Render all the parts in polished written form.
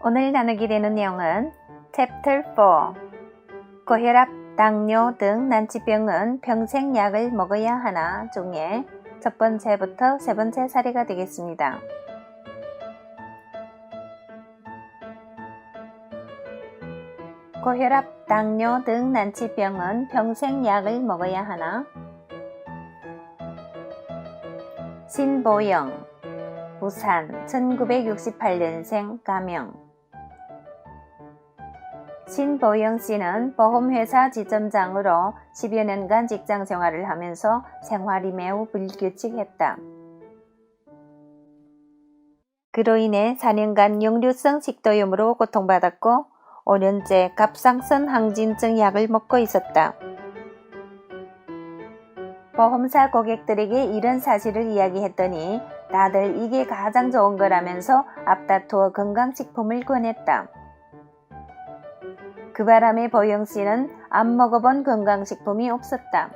오늘 나누게 되는 내용은 Chapter 4 고혈압, 당뇨 등 난치병은 평생 약을 먹어야 하나 중에 첫 번째부터 세 번째 사례가 되겠습니다. 고혈압, 당뇨 등 난치병은 평생 약을 먹어야 하나? 신보영, 부산, 1968년생 가명. 신보영 씨는 보험회사 지점장으로 10여 년간 직장 생활을 하면서 생활이 매우 불규칙했다. 그로 인해 4년간 역류성 식도염으로 고통받았고 5년째 갑상선 항진증 약을 먹고 있었다. 보험사 고객들에게 이런 사실을 이야기했더니 다들 이게 가장 좋은 거라면서 앞다투어 건강식품을 권했다. 그 바람에 보영 씨는 안 먹어본 건강식품이 없었다.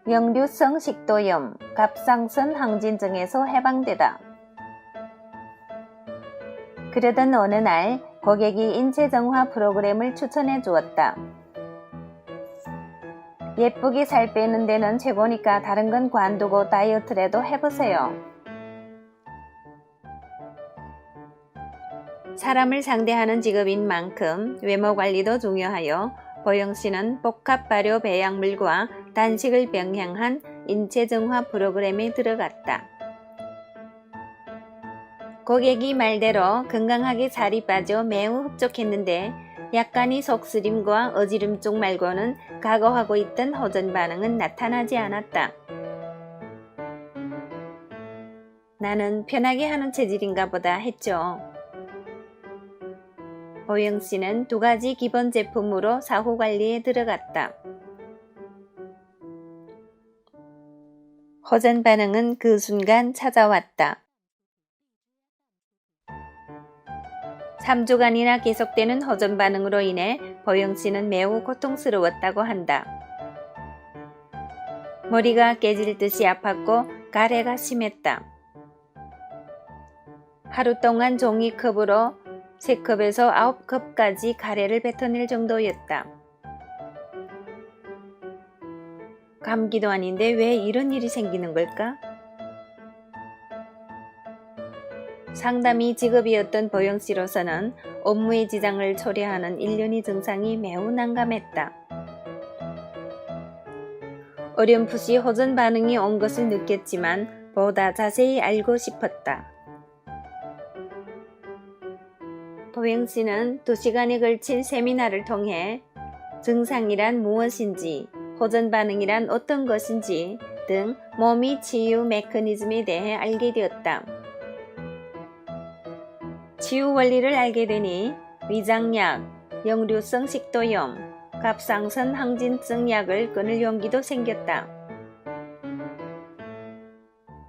역류성 식도염, 갑상선 항진증에서 해방되다. 그러던 어느 날 고객이 인체정화 프로그램을 추천해 주었다. 예쁘게 살 빼는 데는 최고니까 다른 건 관두고 다이어트라도 해보세요. 사람을 상대하는 직업인 만큼 외모 관리도 중요하여 보영 씨는 복합 발효 배양물과 단식을 병행한 인체정화 프로그램에 들어갔다. 고객이 말대로 건강하게 살이 빠져 매우 흡족했는데 약간의 속쓰림과 어지럼 쪽 말고는 각오하고 있던 호전 반응은 나타나지 않았다. 나는 편하게 하는 체질인가 보다 했죠. 보영 씨는 2가지 기본 제품으로 사후 관리에 들어갔다. 호전 반응은 그 순간 찾아왔다. 3주간이나 계속되는 호전 반응으로 인해 보영 씨는 매우 고통스러웠다고 한다. 머리가 깨질 듯이 아팠고 가래가 심했다. 하루 동안 종이컵으로 3컵에서 9컵까지 가래를 뱉어낼 정도였다. 감기도 아닌데 왜 이런 일이 생기는 걸까? 상담이 직업이었던 보영 씨로서는 업무의 지장을 초래하는 일련의 증상이 매우 난감했다. 어렴풋이 호전 반응이 온 것을 느꼈지만 보다 자세히 알고 싶었다. 보영 씨는 2시간에 걸친 세미나를 통해 증상이란 무엇인지, 호전 반응이란 어떤 것인지 등 몸의 치유 메커니즘에 대해 알게 되었다. 치유 원리를 알게 되니 위장약, 역류성 식도염, 갑상선 항진증 약을 끊을 용기도 생겼다.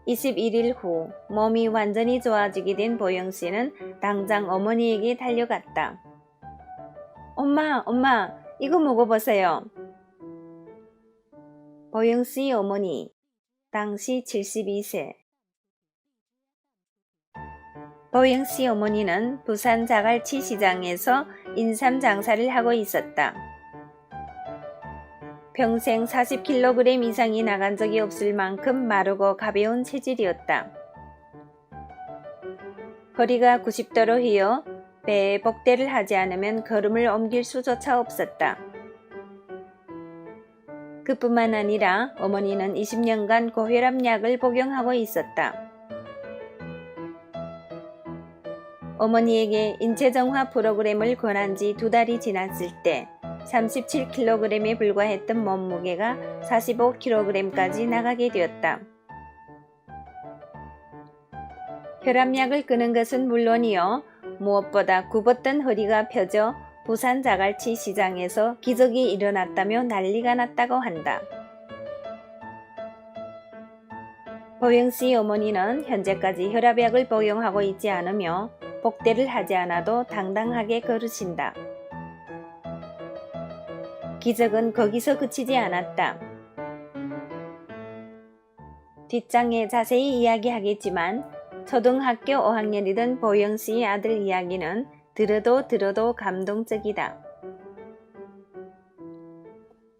21일 후 몸이 완전히 좋아지게 된 보영 씨는 당장 어머니에게 달려갔다. 엄마, 이거 먹어보세요. 보영 씨 어머니, 당시 72세. 보영 씨 어머니는 부산 자갈치 시장에서 인삼 장사를 하고 있었다. 평생 40kg 이상이 나간 적이 없을 만큼 마르고 가벼운 체질이었다. 허리가 90도로 휘어 배에 복대를 하지 않으면 걸음을 옮길 수조차 없었다. 그뿐만 아니라 어머니는 20년간 고혈압 약을 복용하고 있었다. 어머니에게 인체정화 프로그램을 권한 지 2달이 지났을 때 37kg에 불과했던 몸무게가 45kg까지 나가게 되었다. 혈압약을 끊은 것은 물론이요, 무엇보다 굽었던 허리가 펴져 부산 자갈치 시장에서 기적이 일어났다며 난리가 났다고 한다. 보영 씨 어머니는 현재까지 혈압약을 복용하고 있지 않으며 복대를 하지 않아도 당당하게 걸으신다. 기적은 거기서 그치지 않았다. 뒷장에 자세히 이야기하겠지만 초등학교 5학년이던 보영씨의 아들 이야기는 들어도 감동적이다.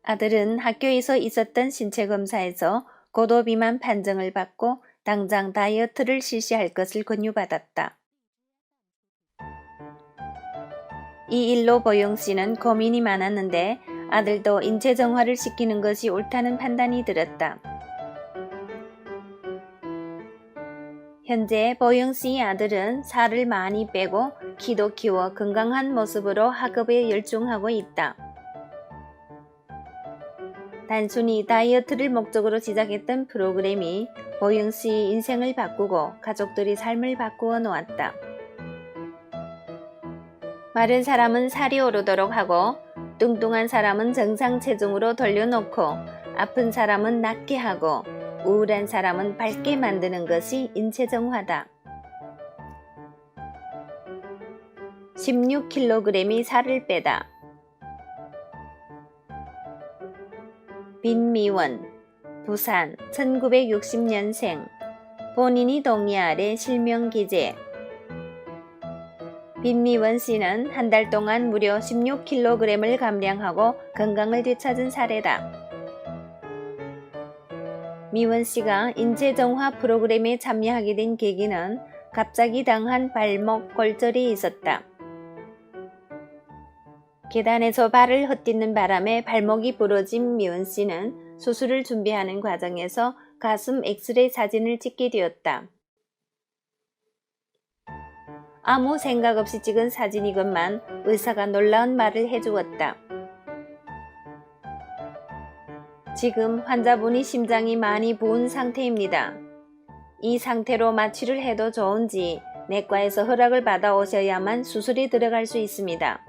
아들은 학교에서 있었던 신체검사에서 고도 비만 판정을 받고 당장 다이어트를 실시할 것을 권유받았다. 이 일로 보영씨는 고민이 많았는데 아들도 인체 정화를 시키는 것이 옳다는 판단이 들었다. 현재 보영씨의 아들은 살을 많이 빼고 키도 키워 건강한 모습으로 학업에 열중하고 있다. 단순히 다이어트를 목적으로 시작했던 프로그램이 보영씨의 인생을 바꾸고 가족들의 삶을 바꾸어 놓았다. 마른 사람은 살이 오르도록 하고 뚱뚱한 사람은 정상 체중으로 돌려놓고 아픈 사람은 낫게 하고 우울한 사람은 밝게 만드는 것이 인체정화다. 16kg이 살을 빼다. 빈미원, 부산, 1960년생, 본인이 동의 아래 실명 기재. 빈미원 씨는 한 달 동안 무려 16kg을 감량하고 건강을 되찾은 사례다. 미원 씨가 인체정화 프로그램에 참여하게 된 계기는 갑자기 당한 발목 골절이 있었다. 계단에서 발을 헛디는 바람에 발목이 부러진 미원 씨는 수술을 준비하는 과정에서 가슴 엑스레이 사진을 찍게 되었다. 아무 생각 없이 찍은 사진이건만 의사가 놀라운 말을 해주었다. 지금 환자분이 심장이 많이 부은 상태입니다. 이 상태로 마취를 해도 좋은지 내과에서 허락을 받아 오셔야만 수술이 들어갈 수 있습니다.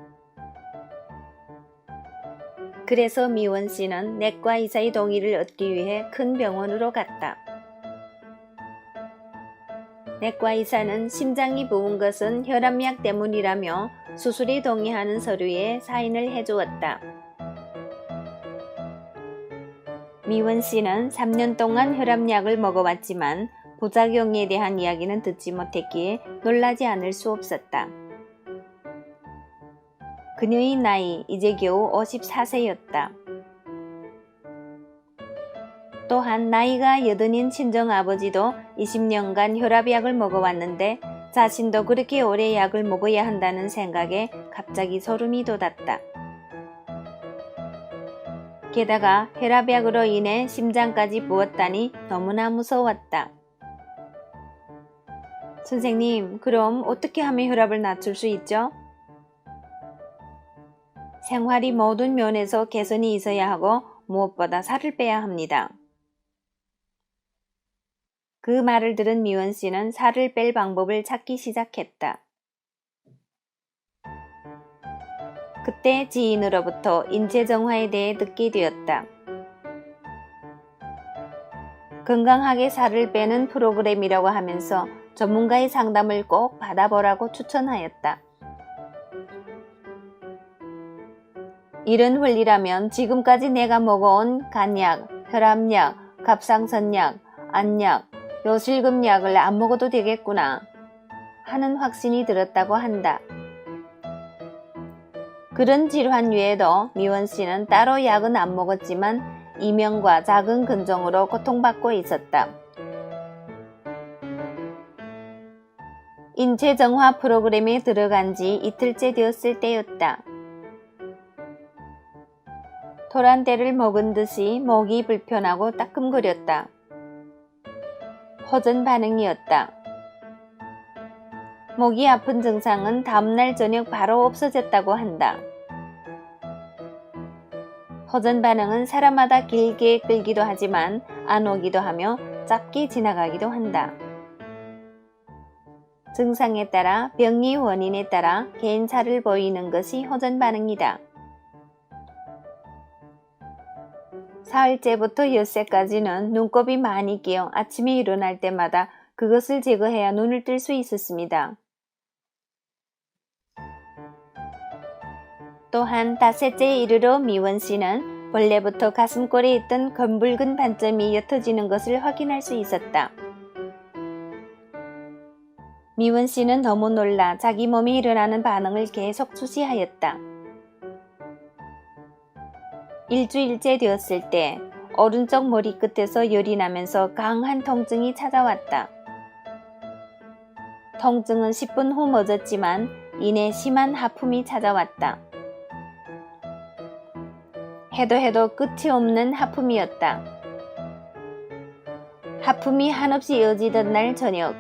그래서 미원 씨는 내과 의사의 동의를 얻기 위해 큰 병원으로 갔다. 내과 의사는 심장이 부은 것은 혈압약 때문이라며 수술이 동의하는 서류에 사인을 해주었다. 미원 씨는 3년 동안 혈압약을 먹어왔지만 부작용에 대한 이야기는 듣지 못했기에 놀라지 않을 수 없었다. 그녀의 나이 이제 겨우 54세였다. 또한 나이가 80인 친정아버지도 20년간 혈압약을 먹어왔는데 자신도 그렇게 오래 약을 먹어야 한다는 생각에 갑자기 소름이 돋았다. 게다가 혈압약으로 인해 심장까지 부었다니 너무나 무서웠다. 선생님, 그럼 어떻게 하면 혈압을 낮출 수 있죠? 생활이 모든 면에서 개선이 있어야 하고 무엇보다 살을 빼야 합니다. 그 말을 들은 미원 씨는 살을 뺄 방법을 찾기 시작했다. 그때 지인으로부터 인체정화에 대해 듣게 되었다. 건강하게 살을 빼는 프로그램이라고 하면서 전문가의 상담을 꼭 받아보라고 추천하였다. 이런 원리라면 지금까지 내가 먹어온 간약, 혈압약, 갑상선약, 안약, 요실금약을 안 먹어도 되겠구나 하는 확신이 들었다고 한다. 그런 질환 외에도 미원 씨는 따로 약은 안 먹었지만 이명과 작은 근종으로 고통받고 있었다. 인체정화 프로그램에 들어간 지 이틀째 되었을 때였다. 토란대를 먹은 듯이 목이 불편하고 따끔거렸다. 호전 반응이었다. 목이 아픈 증상은 다음날 저녁 바로 없어졌다고 한다. 호전 반응은 사람마다 길게 끌기도 하지만 안 오기도 하며 짧게 지나가기도 한다. 증상에 따라 병의 원인에 따라 개인차를 보이는 것이 호전 반응이다. 사흘째부터 엿새까지는 눈곱이 많이 끼어 아침에 일어날 때마다 그것을 제거해야 눈을 뜰 수 있었습니다. 또한 닷새째에 이르러 미원 씨는 원래부터 가슴골에 있던 검붉은 반점이 옅어지는 것을 확인할 수 있었다. 미원 씨는 너무 놀라 자기 몸에 일어나는 반응을 계속 주시하였다. 일주일째 되었을 때 오른쪽 머리끝에서 열이 나면서 강한 통증이 찾아왔다. 통증은 10분 후 멎었지만 이내 심한 하품이 찾아왔다. 해도 끝이 없는 하품이었다. 하품이 한없이 이어지던 날 저녁,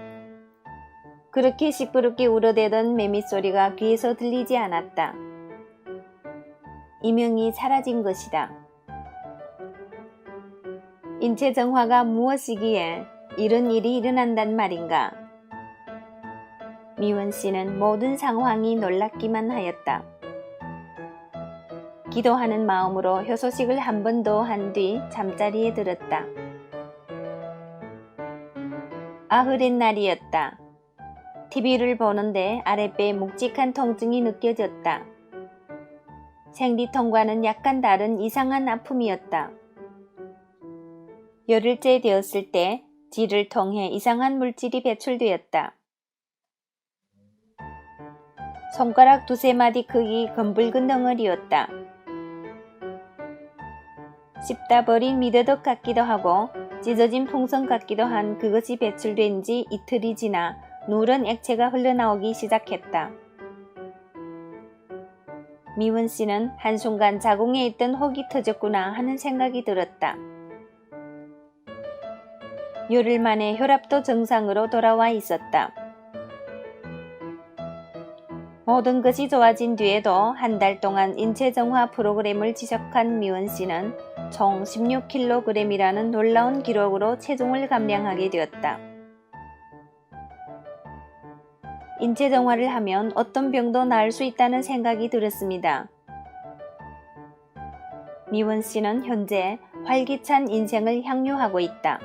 그렇게 시끄럽게 울어대던 매미 소리가 귀에서 들리지 않았다. 이명이 사라진 것이다. 인체 정화가 무엇이기에 이런 일이 일어난단 말인가? 미원 씨는 모든 상황이 놀랍기만 하였다. 기도하는 마음으로 효소식을 한 번 더 한 뒤 잠자리에 들었다. 아흐린 날이었다. TV를 보는데 아랫배에 묵직한 통증이 느껴졌다. 생리통과는 약간 다른 이상한 아픔이었다. 열흘째 되었을 때 질을 통해 이상한 물질이 배출되었다. 손가락 두세 마디 크기 검붉은 덩어리였다. 씹다 버린 미더덕 같기도 하고 찢어진 풍선 같기도 한 그것이 배출된 지 이틀이 지나 누런 액체가 흘러나오기 시작했다. 미원 씨는 한순간 자궁에 있던 혹이 터졌구나 하는 생각이 들었다. 열흘 만에 혈압도 정상으로 돌아와 있었다. 모든 것이 좋아진 뒤에도 한 달 동안 인체 정화 프로그램을 지속한 미원 씨는 총 16kg이라는 놀라운 기록으로 체중을 감량하게 되었다. 인체 정화를 하면 어떤 병도 나을 수 있다는 생각이 들었습니다. 미원 씨는 현재 활기찬 인생을 향유하고 있다.